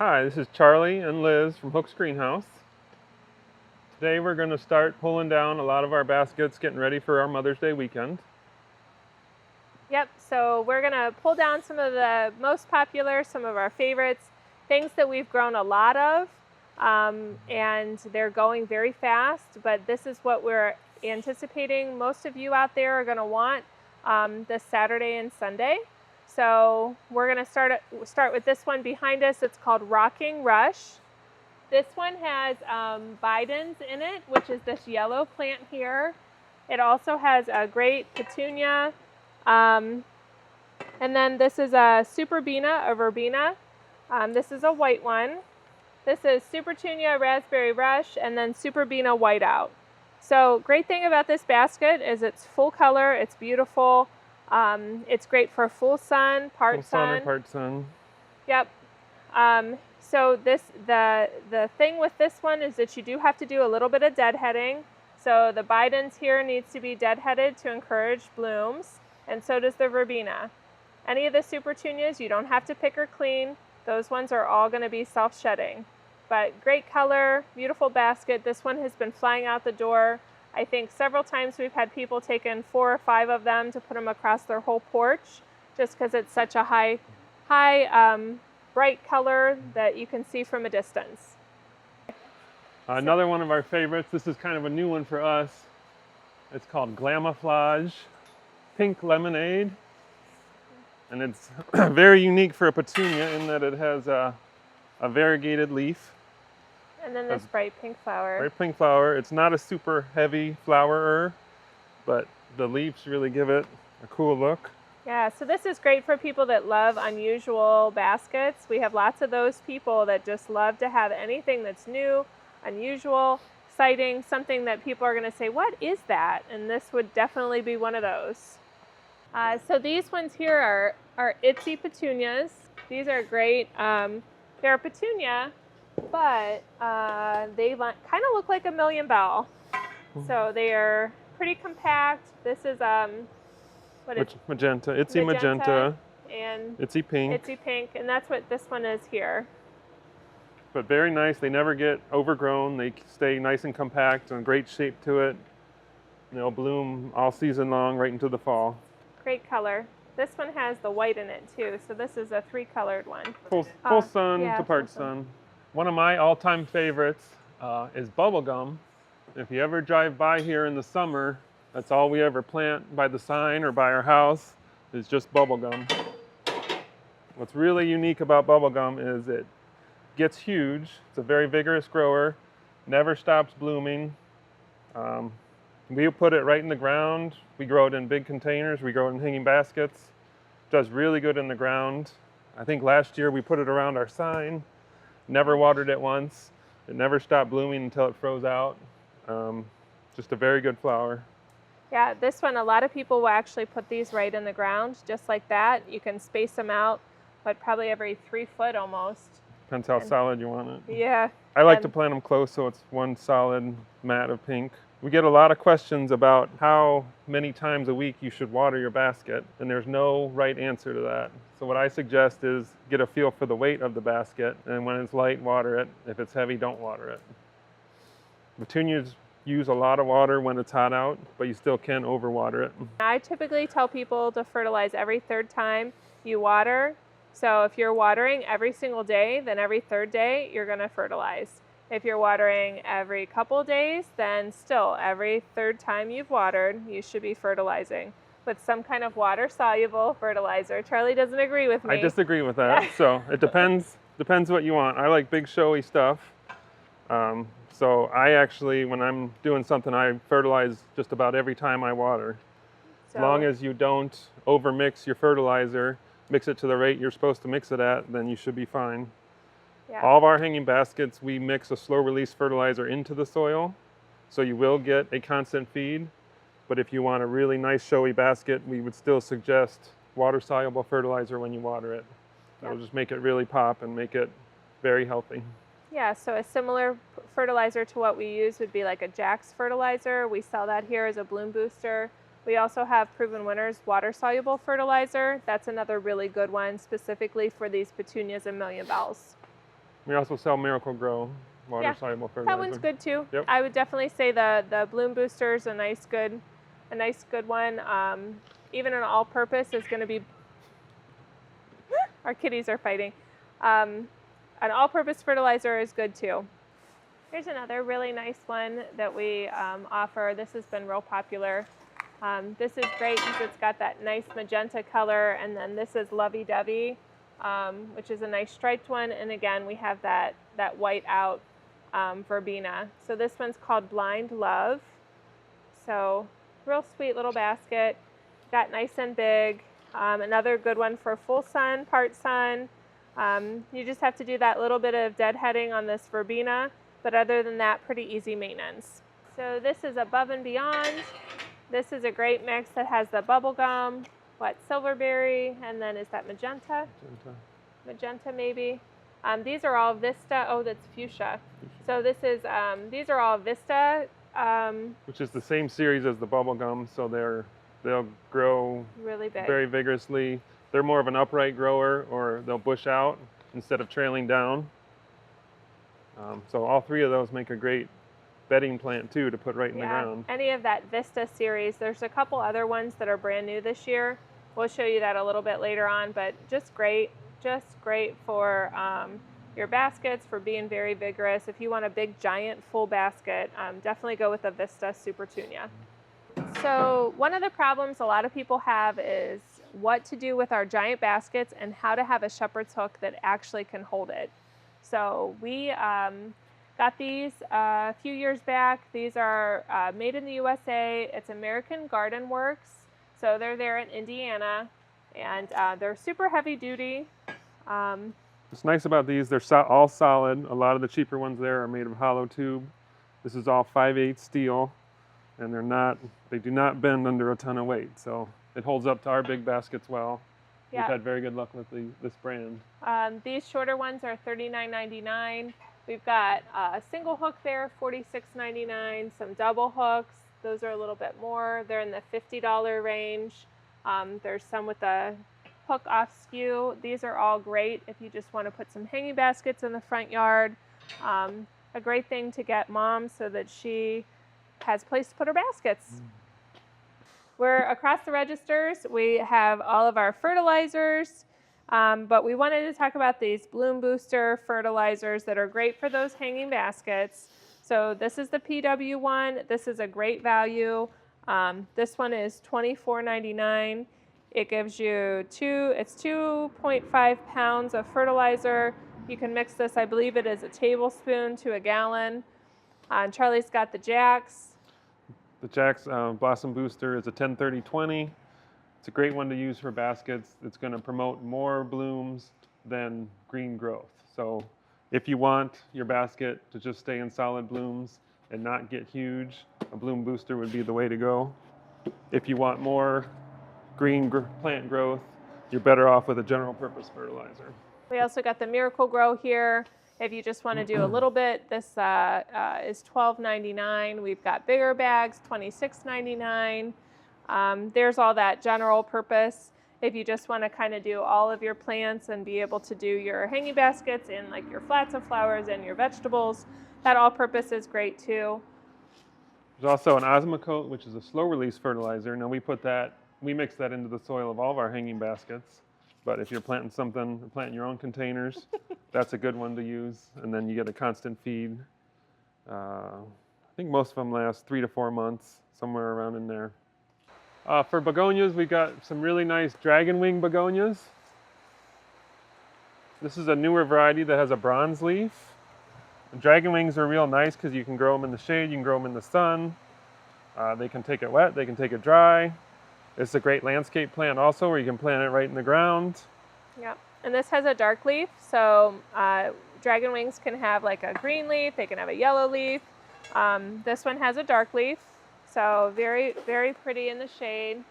Hi, this is Charlie and Liz from Hook's Greenhouse. Today we're going to start pulling down a lot of our baskets, getting ready for our Mother's Day weekend. Yep, so we're going to pull down some of the most popular, some of our favorites, things that we've grown a lot of, and they're going very fast, but this is what we're anticipating most of you out there are going to want this Saturday and Sunday. So we're going to start with this one behind us. It's called Rocking Rush. This one has Bidens in it, which is this yellow plant here. It also has a great petunia. And then this is a Superbena, a verbena. This is a white one. This is Supertunia Raspberry Rush, and then Superbena Whiteout. So great thing about this basket is it's full color, it's beautiful. It's great for full sun, part sun. Full sun or part sun. Yep. So the thing with this one is that you do have to do a little bit of deadheading. So the Bidens here needs to be deadheaded to encourage blooms, and so does the verbena. Any of the Supertunias, you don't have to pick or clean. Those ones are all going to be self-shedding. But great color, beautiful basket. This one has been flying out the door. I think several times we've had people take in 4 or 5 of them to put them across their whole porch, just because it's such a high, bright color that you can see from a distance. Another one of our favorites, this is kind of a new one for us. It's called Glamoflage Pink Lemonade. And it's very unique for a petunia in that it has a variegated leaf. And then this bright pink flower. Bright pink flower. It's not a super heavy flowerer, but the leaves really give it a cool look. Yeah, so this is great for people that love unusual baskets. We have lots of those people that just love to have anything that's new, unusual, exciting, something that people are going to say, what is that? And this would definitely be one of those. So these ones here are itsy petunias. These are great. They're a petunia, but they kind of look like a million bell. So they are pretty compact. This is magenta, itsy magenta, and itsy pink. Itsy pink, and that's what this one is here. But very nice. They never get overgrown. They stay nice and compact and great shape to it. And they'll bloom all season long, right into the fall. Great color. This one has the white in it too, so this is a 3-colored one. Full sun yeah, to part sun. One of my all-time favorites is bubblegum. If you ever drive by here in the summer, that's all we ever plant by the sign or by our house is just bubblegum. What's really unique about bubblegum is it gets huge. It's a very vigorous grower, never stops blooming. We put it right in the ground. We grow it in big containers. We grow it in hanging baskets. It does really good in the ground. I think last year we put it around our sign. Never watered it once. It never stopped blooming until it froze out. Just a very good flower. Yeah, this one, a lot of people will actually put these right in the ground, just like that. You can space them out, but probably every 3 foot almost. Depends how solid you want it. Yeah. I like to plant them close so it's one solid mat of pink. We get a lot of questions about how many times a week you should water your basket, and there's no right answer to that. So what I suggest is get a feel for the weight of the basket, and when it's light, water it. If it's heavy, don't water it. Petunias use a lot of water when it's hot out, but you still can overwater it. I typically tell people to fertilize every 3rd time you water. So if you're watering every single day, then every 3rd day you're going to fertilize. If you're watering every couple days, then still every 3rd time you've watered, you should be fertilizing with some kind of water-soluble fertilizer. Charlie doesn't agree with me. I disagree with that. So it depends what you want. I like big showy stuff. So I actually, when I'm doing something, I fertilize just about every time I water. As long as you don't overmix your fertilizer, mix it to the rate you're supposed to mix it at, then you should be fine. Yeah. All of our hanging baskets, we mix a slow release fertilizer into the soil, so you will get a constant feed. But if you want a really nice showy basket, we would still suggest water-soluble fertilizer when you water it. That'll just make it really pop and make it very healthy. Yeah, so a similar fertilizer to what we use would be like a Jack's fertilizer. We sell that here as a bloom booster. We also have Proven Winners water-soluble fertilizer. That's another really good one, specifically for these petunias and million bells. We also sell Miracle Grow water soluble fertilizer. That one's good too. Yep. I would definitely say the bloom booster is a nice good one. Even an all-purpose is going to be. Our kitties are fighting. An all-purpose fertilizer is good too. Here's another really nice one that we offer. This has been real popular. This is great because it's got that nice magenta color, and then this is Lovey Dovey, which is a nice striped one. And again, we have that white out verbena. So this one's called Blind Love. So real sweet little basket, got nice and big. Another good one for full sun, part sun. You just have to do that little bit of deadheading on this verbena, but other than that, pretty easy maintenance. So this is Above and Beyond. This is a great mix that has the bubble gum, silverberry, and then is that magenta? Magenta maybe. These are all Vista. Oh, that's fuchsia. So this is these are all Vista. Which is the same series as the bubble gum, so they'll grow really big, very vigorously. They're more of an upright grower, or they'll bush out instead of trailing down. So all three of those make a great bedding plant too to put right in the ground. Any of that Vista series. There's a couple other ones that are brand new this year. We'll show you that a little bit later on, but just great for your baskets, for being very vigorous. If you want a big giant full basket, definitely go with the Vista Super Petunia. So one of the problems a lot of people have is what to do with our giant baskets and how to have a shepherd's hook that actually can hold it. So we got these a few years back. These are made in the USA. It's American Garden Works. So they're there in Indiana, and they're super heavy duty. What's nice about these, they're all solid. A lot of the cheaper ones there are made of hollow tube. This is all 5/8 steel, and they do not bend under a ton of weight. So it holds up to our big baskets well. Yeah. We've had very good luck with this brand. These shorter ones are $39.99. We've got a single hook there, $46.99. Some double hooks, those are a little bit more. They're in the $50 range. There's some with a hook off skew. These are all great if you just want to put some hanging baskets in the front yard. A great thing to get mom so that she has a place to put her baskets. We're across the registers. We have all of our fertilizers, but we wanted to talk about these bloom booster fertilizers that are great for those hanging baskets. So this is the PW one. This is a great value. This one is $24.99. It gives you it's 2.5 pounds of fertilizer. You can mix this, I believe it is a tablespoon to a gallon. Charlie's got the Jacks. The Jack's Blossom Booster is a 10-30-20. It's a great one to use for baskets. It's going to promote more blooms than green growth. So if you want your basket to just stay in solid blooms and not get huge, a bloom booster would be the way to go. If you want more green plant growth, you're better off with a general purpose fertilizer. We also got the Miracle Grow here. If you just want to do a little bit, this is $12.99. We've got bigger bags, $26.99. There's all that general purpose. If you just want to kind of do all of your plants and be able to do your hanging baskets and like your flats of flowers and your vegetables, that all purpose is great too. There's also an Osmocote, which is a slow release fertilizer. Now we mix that into the soil of all of our hanging baskets. But if you're planting your own containers, that's a good one to use. And then you get a constant feed. I think most of them last 3 to 4 months, somewhere around in there. For begonias, we got some really nice dragon wing begonias. This is a newer variety that has a bronze leaf. The dragon wings are real nice because you can grow them in the shade, you can grow them in the sun. They can take it wet, they can take it dry. It's a great landscape plant also, where you can plant it right in the ground. Yep, and this has a dark leaf, so dragon wings can have like a green leaf, they can have a yellow leaf. This one has a dark leaf, so very, very pretty in the shade.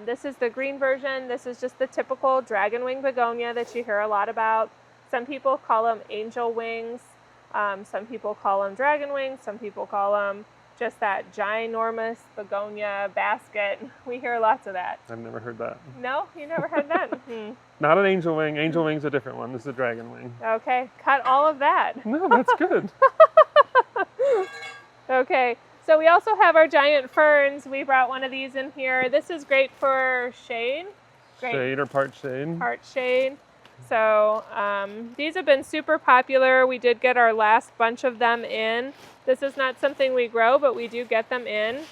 This is the green version. This is just the typical dragon wing begonia that you hear a lot about. Some people call them angel wings. Some people call them dragon wings. Some people call them just that ginormous begonia basket. We hear lots of that. I've never heard that. No, you never heard that? Hmm. Not an angel wing. Angel wing's a different one. This is a dragon wing. Okay, cut all of that. No, that's good. Okay, so we also have our giant ferns. We brought one of these in here. This is great for shade. Great. Shade or part shade. Part shade. So these have been super popular. We did get our last bunch of them in. This is not something we grow, but we do get them in.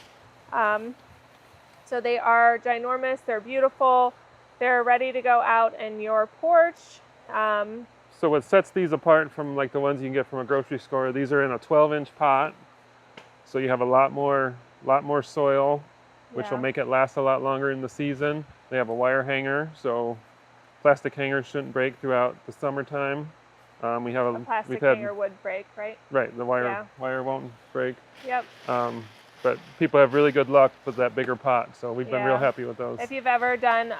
So they are ginormous. They're beautiful. They're ready to go out in your porch. So what sets these apart from like the ones you can get from a grocery store, these are in a 12-inch pot. So you have a lot more soil, which will make it last a lot longer in the season. They have a wire hanger, so plastic hangers shouldn't break throughout the summertime. We have a plastic hanger would break, right? Right, the wire won't break. Yep. But people have really good luck with that bigger pot, so we've been real happy with those. If you've ever done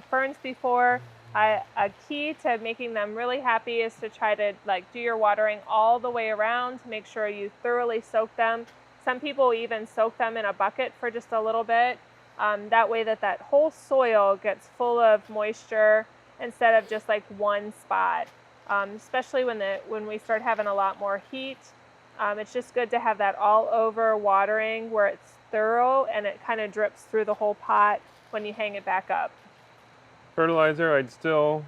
ferns before, a key to making them really happy is to try to like do your watering all the way around. Make sure you thoroughly soak them. Some people even soak them in a bucket for just a little bit. That way that whole soil gets full of moisture instead of just like one spot. Especially when we start having a lot more heat. It's just good to have that all over watering where it's thorough and it kind of drips through the whole pot when you hang it back up. Fertilizer, I'd still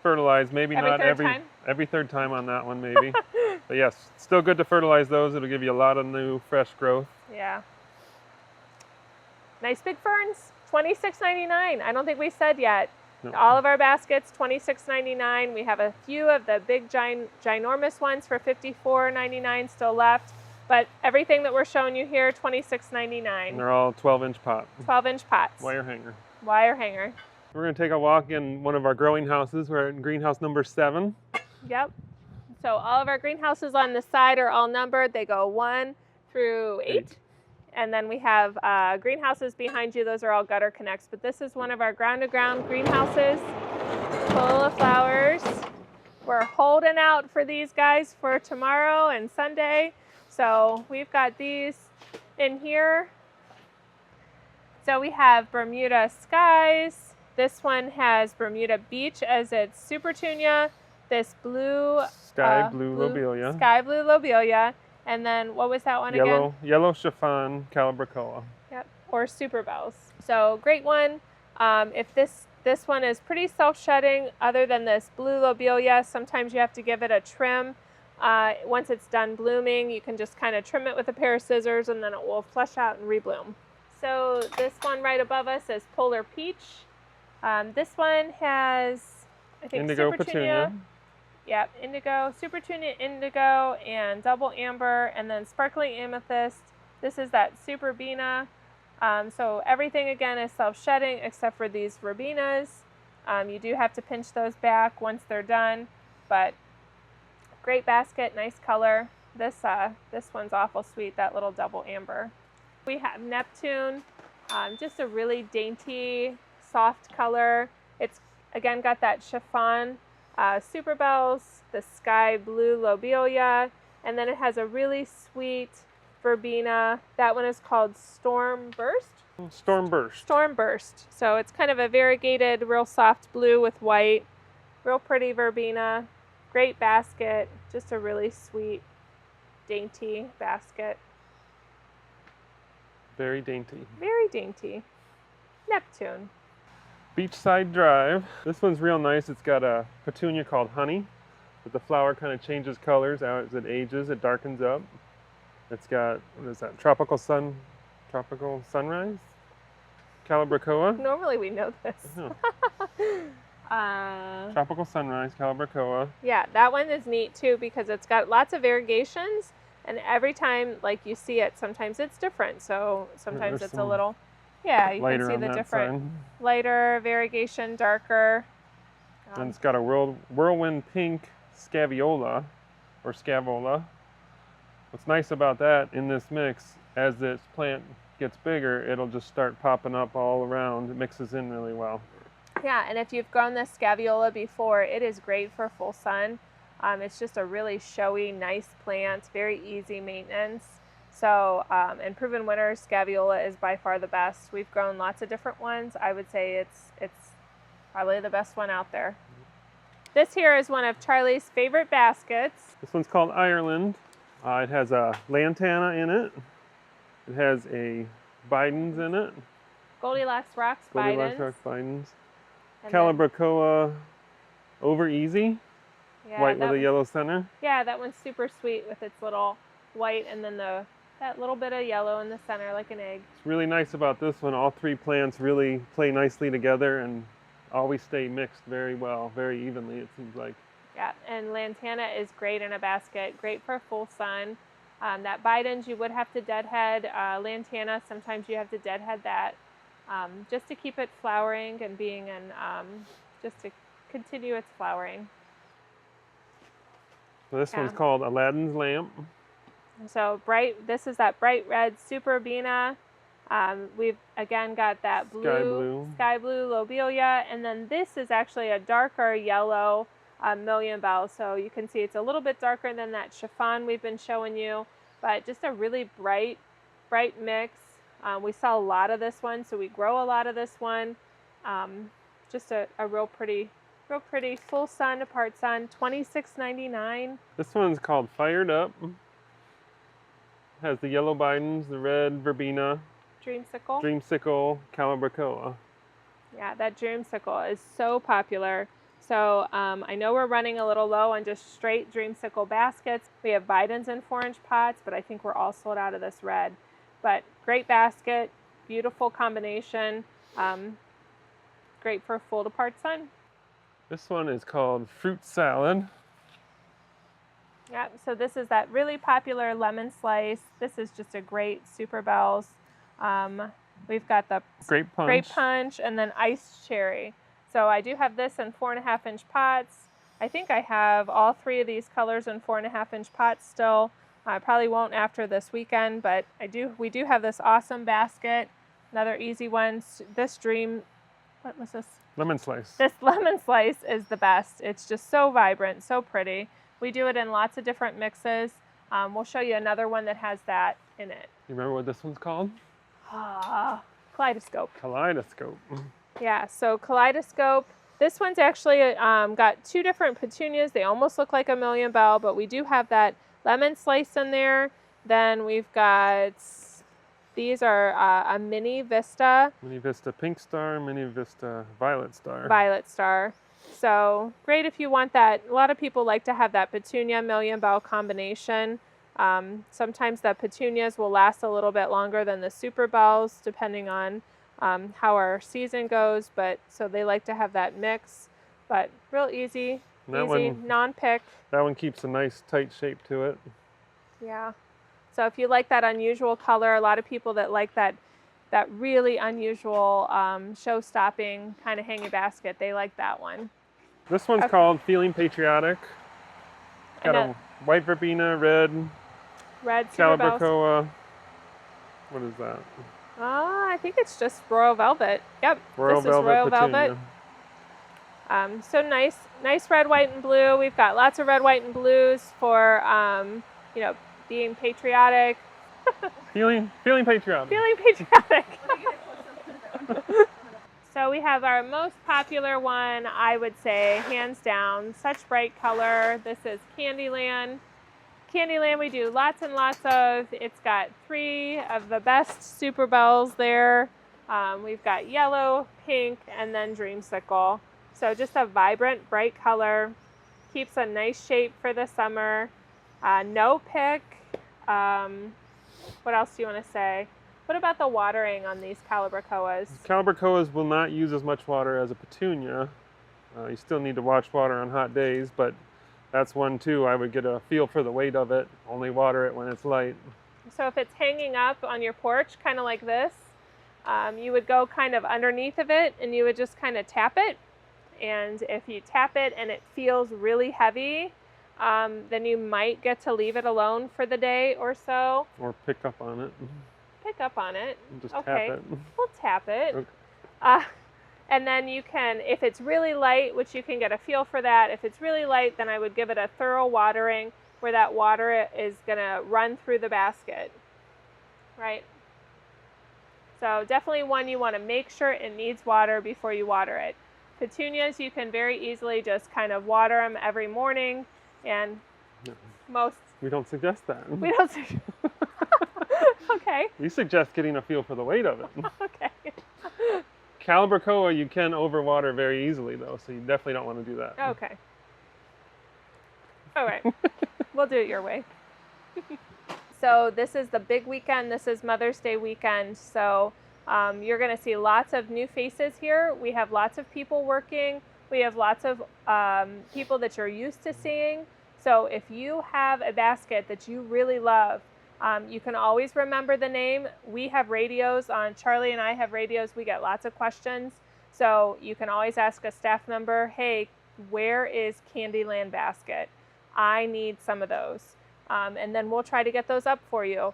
fertilize, maybe not every third time on that one maybe. But yes, still good to fertilize those. It'll give you a lot of new fresh growth. Yeah. Nice big ferns, $26.99. I don't think we said yet. No. All of our baskets, $26.99. We have a few of the big ginormous ones for $54.99 still left. But everything that we're showing you here, $26.99. And they're all 12-inch pots. 12-inch pots. Wire hanger. Wire hanger. We're going to take a walk in one of our growing houses. We're in greenhouse number 7. Yep. So all of our greenhouses on the side are all numbered. They go 1 through 8. And then we have greenhouses behind you. Those are all gutter connects. But this is one of our ground-to-ground greenhouses full of flowers. We're holding out for these guys for tomorrow and Sunday. So we've got these in here. So we have Bermuda Skies. This one has Bermuda Beach as its super petunia. This blue Sky blue lobelia. Sky blue lobelia. And then what was that one again? Yellow chiffon calabricoa. Yep, or super bells. So great one. If this one is pretty self-shedding, other than this blue lobelia, sometimes you have to give it a trim. Once it's done blooming, you can just kind of trim it with a pair of scissors and then it will flush out and rebloom. So this one right above us is Polar Peach. This one has, I think, Indigo super petunia. Yep, indigo, super petunia indigo, and double amber, and then sparkling amethyst. This is that super verbena. So everything again is self-shedding except for these verbenas. You do have to pinch those back once they're done, but great basket, nice color. This one's awful sweet, that little double amber. We have Neptune, just a really dainty, soft color. It's again got that chiffon super bells, the sky blue lobelia, and then it has a really sweet verbena. That one is called Storm Burst. Storm Burst. Storm Burst. So it's kind of a variegated, real soft blue with white. Real pretty verbena. Great basket. Just a really sweet, dainty basket. Very dainty. Very dainty. Neptune. Beachside Drive. This one's real nice. It's got a petunia called Honey, but the flower kind of changes colors as it ages. It darkens up. It's got, what is that, Tropical Sunrise? Calabricoa? Normally we know this. Tropical Sunrise, Calabricoa. Yeah, that one is neat too because it's got lots of variegations, and every time like you see it, sometimes it's different. So sometimes it's a little, yeah, you can see the different lighter variegation, darker. And it's got a whirlwind pink scaviola or scavola. What's nice about that in this mix, as this plant gets bigger, it'll just start popping up all around. It mixes in really well. Yeah, and if you've grown this scaviola before, it is great for full sun. It's just a really showy, nice plant, very easy maintenance. So, and proven winners, Scaviola is by far the best. We've grown lots of different ones. I would say it's probably the best one out there. This here is one of Charlie's favorite baskets. This one's called Ireland. It has a lantana in it. It has a Biden's in it. Goldilocks Rocks Goldilocks Biden's. Rock Biden's. And Calabracoa Over Easy. yeah, White with a yellow center. Yeah, that one's super sweet with its little white and then that little bit of yellow in the center like an egg. What's really nice about this one, all three plants really play nicely together and always stay mixed very well, very evenly, it seems like. Yeah, and lantana is great in a basket, great for full sun. That Biden's you would have to deadhead. Lantana, sometimes you have to deadhead that just to keep it flowering and being in, just to continue its flowering. So this one's called Aladdin's Lamp. So this is that bright red Superbena. We've again got that sky blue lobelia, and then this is actually a darker yellow Million Bell. So you can see it's a little bit darker than that chiffon we've been showing you, but just a really bright mix. We sell a lot of this one, so we grow a lot of this one. Just a real pretty full sun to part sun, $26.99. This one's called Fired Up. Has the yellow Bidens, the red verbena, dreamsicle, calabracoa. Yeah, that dreamsicle is so popular. So I know we're running a little low on just straight dreamsicle baskets. We have Bidens in 4-inch pots, but I think we're all sold out of this red. But great basket, beautiful combination, great for full to part sun. This one is called Fruit Salad. Yeah, so this is that really popular lemon slice. This is just a great Super Bells. We've got the grape punch and then iced cherry. So I do have this in 4.5-inch pots. I think I have all three of these colors in 4.5-inch pots still. I probably won't after this weekend, but we do have this awesome basket. Another easy one. What was this? Lemon slice. This lemon slice is the best. It's just so vibrant, so pretty. We do it in lots of different mixes. We'll show you another one that has that in it. You remember what this one's called? Kaleidoscope. Kaleidoscope. Yeah, so Kaleidoscope. This one's actually got two different petunias. They almost look like a Million Bell, but we do have that lemon slice in there. Then we've got, these are a mini Vista. Mini Vista Pink Star, Mini Vista Violet Star. Violet Star. So great if you want that. A lot of people like to have that petunia Million Bell combination. Sometimes the petunias will last a little bit longer than the Super Bells, depending on how our season goes. But so they like to have that mix. But real easy, non-pick. That one keeps a nice tight shape to it. Yeah. So if you like that unusual color, a lot of people that like that really unusual show-stopping kind of hanging basket, they like that one. This one's called Feeling Patriotic. Got a white verbena, red calabracoa. What is that? I think it's just Royal Velvet. Yep, Royal Velvet. So nice red, white, and blue. We've got lots of red, white, and blues for being patriotic. Feeling patriotic. Feeling patriotic. So we have our most popular one, I would say, hands down. Such bright color. This is Candyland. Candyland we do lots and lots of. It's got 3 of the best Super Bells there. We've got yellow, pink, and then dreamsicle. So just a vibrant, bright color. Keeps a nice shape for the summer. No pick. What else do you want to say? What about the watering on these calabracoas? Calabracoas will not use as much water as a petunia. You still need to watch water on hot days, but that's one too. I would get a feel for the weight of it. Only water it when it's light. So if it's hanging up on your porch, kind of like this, you would go kind of underneath of it and you would just kind of tap it. And if you tap it and it feels really heavy, then you might get to leave it alone for the day or so. Or pick up on it. Pick up on it. Just tap it. We'll tap it. Okay. And then you can, if it's really light, which you can get a feel for that, if it's really light, then I would give it a thorough watering where that water is going to run through the basket. Right. So definitely one you want to make sure it needs water before you water it. Petunias, you can very easily just kind of water them every morning, and No, most we don't suggest that. we don't. Okay. We suggest getting a feel for the weight of it. Okay. Calibrachoa you can overwater very easily though, so you definitely don't want to do that. Okay. All right. We'll do it your way. So this is the big weekend. This is Mother's Day weekend. So you're going to see lots of new faces here. We have lots of people working. We have lots of people that you're used to seeing. So if you have a basket that you really love, you can always remember the name. We have radios on. Charlie and I have radios. We get lots of questions. So you can always ask a staff member, hey, where is Candyland Basket? I need some of those. And then we'll try to get those up for you.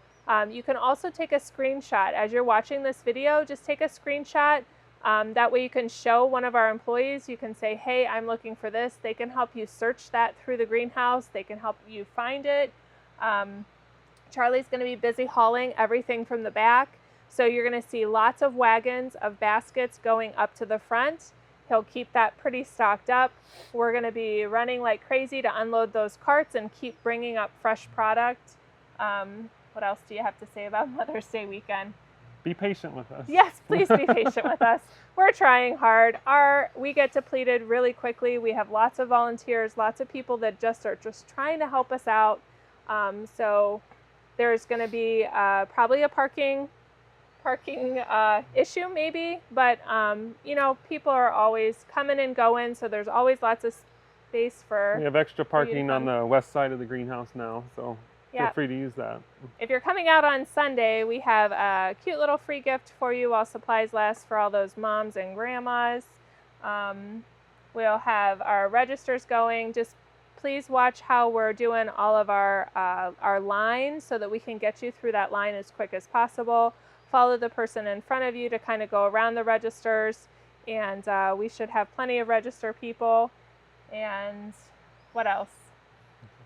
You can also take a screenshot. As you're watching this video, just take a screenshot. That way you can show one of our employees. You can say, hey, I'm looking for this. They can help you search that through the greenhouse. They can help you find it. Charlie's going to be busy hauling everything from the back. So you're going to see lots of wagons of baskets going up to the front. He'll keep that pretty stocked up. We're going to be running like crazy to unload those carts and keep bringing up fresh product. What else do you have to say about Mother's Day weekend? Be patient with us. Yes, please be patient with us. We're trying hard. We get depleted really quickly. We have lots of volunteers, lots of people that are just trying to help us out. So there's going to be probably a parking issue maybe, but you know, people are always coming and going, so there's always lots of space for. We have extra parking on the west side of the greenhouse now, so feel free to use that. If you're coming out on Sunday, we have a cute little free gift for you while supplies last for all those moms and grandmas. We'll have our registers going. Just please watch how we're doing all of our lines so that we can get you through that line as quick as possible. Follow the person in front of you to kind of go around the registers, and we should have plenty of register people. And what else?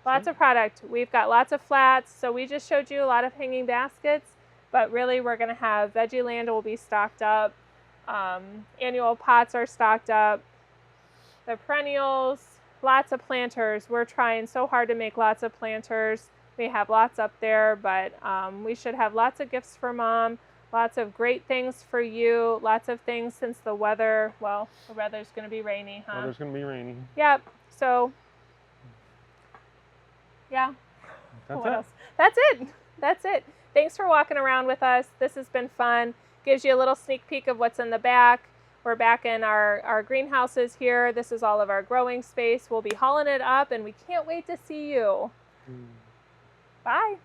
Lots of product. We've got lots of flats, so we just showed you a lot of hanging baskets, but really we're going to have Veggie Land will be stocked up. Annual pots are stocked up. The perennials, lots of planters. We're trying so hard to make lots of planters. We have lots up there, but we should have lots of gifts for Mom. Lots of great things for you. Lots of things since the weather, well, the weather's going to be rainy, huh? Weather's going to be rainy. Yep. So, yeah. That's it. That's it. Thanks for walking around with us. This has been fun. Gives you a little sneak peek of what's in the back. We're back in our greenhouses here. This is all of our growing space. We'll be hauling it up, and we can't wait to see you. Bye.